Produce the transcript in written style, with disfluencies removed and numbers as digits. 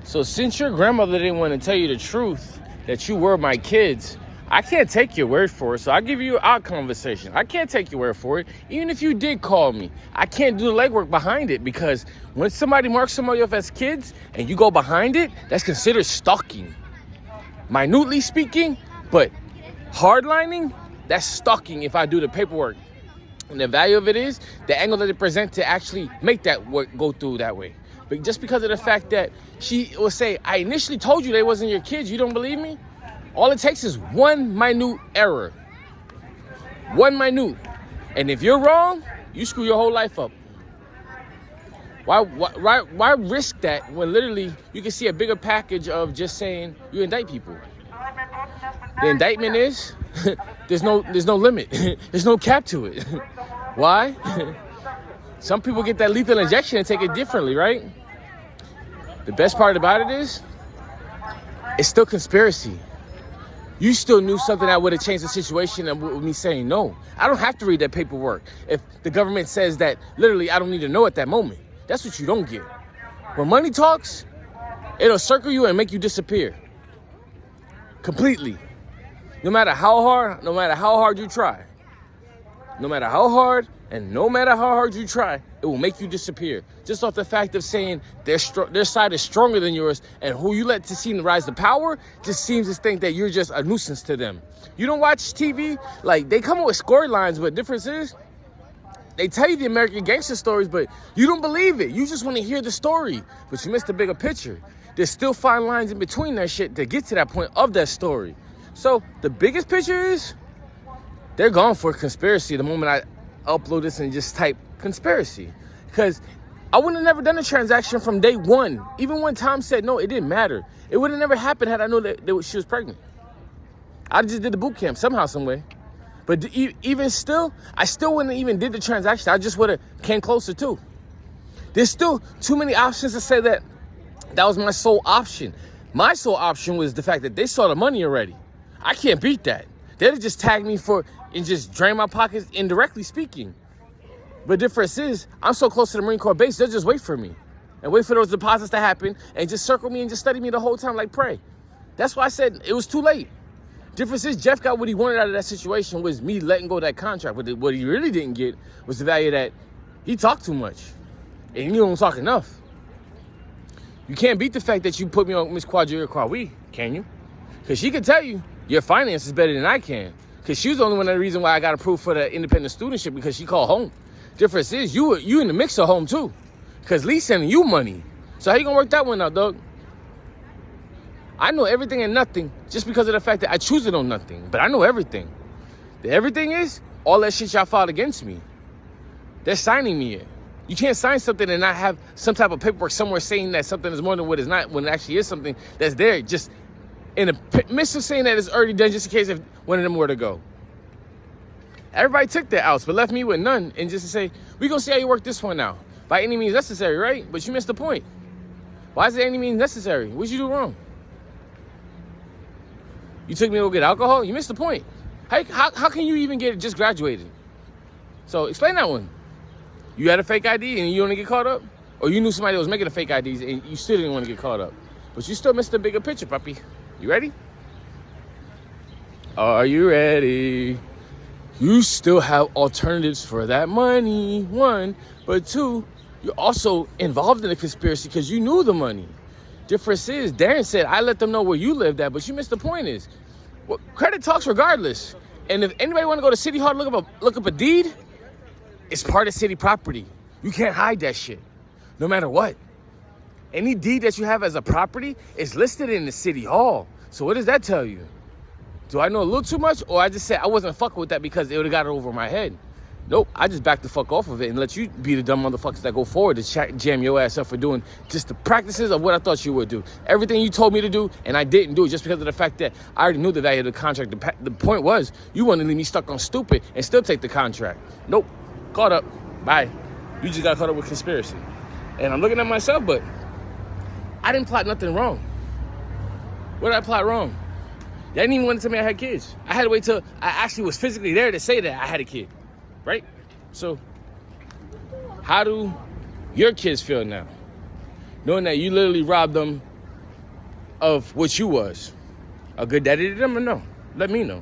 So since your grandmother didn't want to tell you the truth that you were my kids, I can't take your word for it. So I'll give you our conversation. I can't take your word for it. Even if you did call me, I can't do the legwork behind it, because when somebody marks somebody off as kids and you go behind it, that's considered stalking. Minutely speaking, but hardlining, that's stalking if I do the paperwork. And the value of it is the angle that they present to actually make that work go through that way. But just because of the fact that she will say, I initially told you they wasn't your kids, you don't believe me? All it takes is one minute error. One minute. And if you're wrong, you screw your whole life up. Why risk that when literally you can see a bigger package of just saying you indict people? The indictment is there's no limit. There's no cap to it. Why? Some people get that lethal injection and take it differently, right? The best part about it is it's still conspiracy. You still knew something that would have changed the situation and with me saying no. I don't have to read that paperwork if the government says that literally I don't need to know at that moment. That's what you don't get. When money talks, it'll circle you and make you disappear. Completely. No matter how hard you try. No matter how hard and no matter how hard you try, it will make you disappear. Just off the fact of saying their side is stronger than yours, and who you let to see rise to power just seems to think that you're just a nuisance to them. You don't watch TV? Like, they come up with storylines, but the difference is they tell you the American gangster stories, but you don't believe it. You just want to hear the story, but you miss the bigger picture. There's still fine lines in between that shit to get to that point of that story. So the biggest picture is they're gone for conspiracy the moment I upload this and just type conspiracy. Because I would have never done a transaction from day one. Even when Tom said no, it didn't matter. It would have never happened had I known that she was pregnant. I just did the boot camp somehow, some way. But even still, I still wouldn't have even did the transaction. I just would have came closer too. There's still too many options to say that was my sole option. My sole option was the fact that they saw the money already. I can't beat that. They'd have just tagged me and just drain my pockets, indirectly speaking. But the difference is, I'm so close to the Marine Corps base, they'll just wait for me. And wait for those deposits to happen and just circle me and just study me the whole time like prey. That's why I said it was too late. Difference is, Jeff got what he wanted out of that situation was me letting go of that contract. But what he really didn't get was the value that he talked too much. And you don't talk enough. You can't beat the fact that you put me on Miss Quadrilla Kwawi, can you? Because she could tell you your finance is better than I can. Because she was the only one of the reason why I got approved for the independent studentship, because she called home. Difference is, you in the mix of home too. Because Lee's sending you money. So how you gonna work that one out, dog? I know everything and nothing just because of the fact that I choose to know nothing. But I know everything. The everything is all that shit y'all filed against me. They're signing me in. You can't sign something and not have some type of paperwork somewhere saying that something is more than what it's not, when it actually is something that's there. Just in the midst of saying that it's already done, just in case if one of them were to go. Everybody took their outs, but left me with none. And just to say, we're going to see how you work this one out. By any means necessary, right? But you missed the point. Why is it any means necessary? What did you do wrong? You took me to go get alcohol? You missed the point. How can you even get just graduated? So explain that one. You had a fake ID and you want to get caught up? Or you knew somebody that was making a fake IDs and you still didn't want to get caught up? But you still missed the bigger picture, puppy. You ready? Are you ready? You still have alternatives for that money, one. But two, you're also involved in the conspiracy because you knew the money. Difference is, Darren said, I let them know where you lived at, but you missed the point is, well, credit talks regardless. And if anybody want to go to City Hall to look up a deed, it's part of city property. You can't hide that shit, no matter what. Any deed that you have as a property is listed in the City Hall. So what does that tell you? Do I know a little too much, or I just said I wasn't fucking with that because it would have got it over my head? Nope, I just backed the fuck off of it and let you be the dumb motherfuckers that go forward to jam your ass up for doing just the practices of what I thought you would do. Everything you told me to do, and I didn't do it just because of the fact that I already knew the value of the contract. The point was, you wanted to leave me stuck on stupid and still take the contract. Nope, caught up, bye. You just got caught up with conspiracy. And I'm looking at myself, but I didn't plot nothing wrong. What did I plot wrong? Y'all didn't even want to tell me I had kids. I had to wait till I actually was physically there to say that I had a kid. Right? So, how do your kids feel now? Knowing that you literally robbed them of what you was. A good daddy to them or no? Let me know.